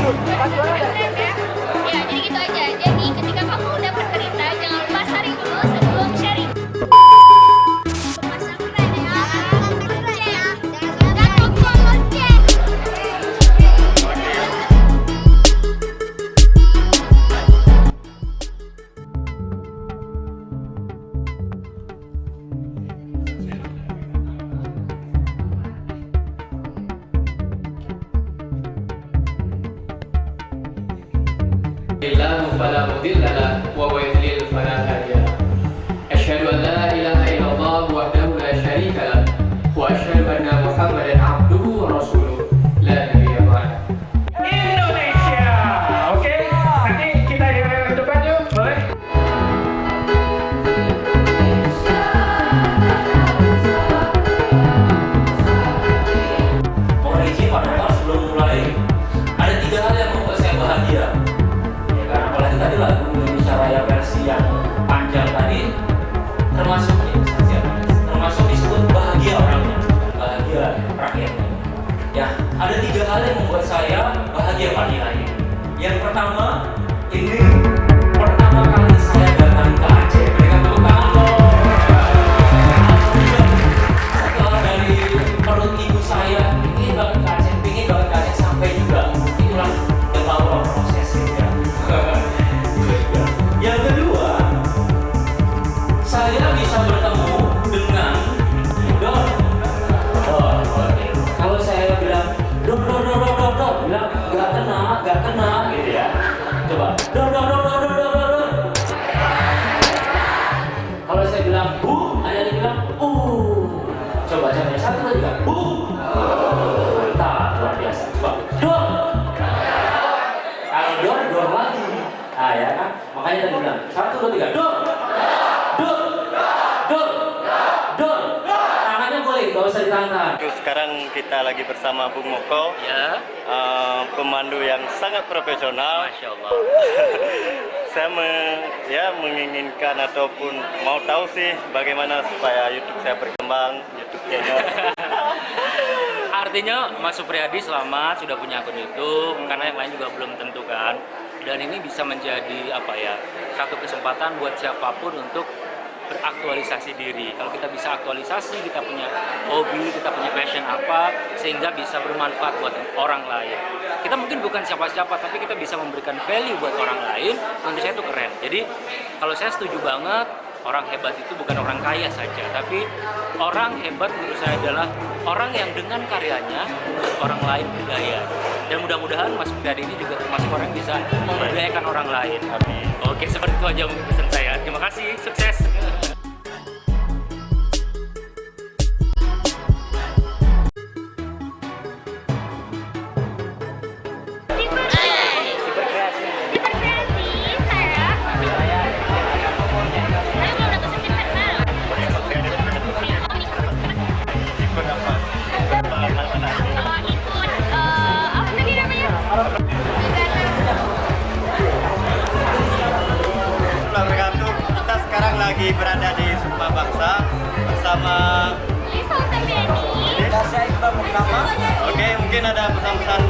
Ya, jadi gitu aja. Jadi ketika kamu dapat berita, jangan lupa sharing dulu sebelum sharing. Pasang keren ya. Lonceng. Dan tombol lonceng. الله فلا مضل له ومن يضلل فلا هادي له أشهد أن لا إله إلا الله وحده لا شريك له وأشهد أن محمدا عبده ورسوله لا نبي بعده. Indonesia, oke? Nanti kita di depan yuk, boleh? Mohon izin Pak Dokter, sebelum mulai ada 3 hal yang membuat saya bahagia. Ya, karena apalagi tadi lagu Indonesia Raya versi yang panjang tadi termasuk termasuk disebut bahagia orangnya, bahagia rakyatnya. Ya, ada 3 hal yang membuat saya bahagia pagi hari ini. Yang pertama, ini pertama kali saya datang ke Aceh. Berikan tepuk tangan dong. Setelah dari perut ibu saya ingin banget ke Aceh, ingin banget ke Aceh sampai juga itulah the power of processing ya. Yang kedua, saya bisa bertemu dengan Dor. Kalau saya bilang Dor, bilang gak kena gitu ya. Coba Dor. Kalau saya bilang Bu, ada yang bilang Coba 1, 2, 3 Bu. Mantap, luar biasa. Coba Dor. Kalau Dor lagi. Ah ya kan? Makanya tadi bilang 1, 2, 3 Dor. Tangannya boleh, gak usah ditahan. Sekarang kita lagi bersama Bung Moko, Ya. pemandu yang sangat profesional. Masya Allah. Saya menginginkan ataupun mau tahu sih bagaimana supaya YouTube saya berkembang, YouTube channel. Artinya Mas Supriyadi selamat sudah punya akun YouTube, karena yang lain juga belum tentu kan. Dan ini bisa menjadi satu kesempatan buat siapapun untuk beraktualisasi diri. Kalau kita bisa aktualisasi, kita punya hobi, kita punya passion apa, sehingga bisa bermanfaat buat orang lain. Kita mungkin bukan siapa-siapa, tapi kita bisa memberikan value buat orang lain. Menurut saya itu keren. Jadi kalau saya setuju banget, orang hebat itu bukan orang kaya saja, tapi orang hebat menurut saya adalah orang yang dengan karyanya membuat orang lain berdaya. Dan mudah-mudahan Mas Supriyadi ini juga termasuk orang yang bisa memberdayakan orang lain. Amin. Oke, seperti itu aja mungkin pesan saya. Terima kasih, sukses. Hiperkreasi saya. Saya belum dapat sertifikat. Ikut apa tadi namanya? Wabarakatuh. Kita sekarang lagi berada di Sumpah Bangsa bersama. Lisa Utamiani. Oke, mungkin ada pesan-pesan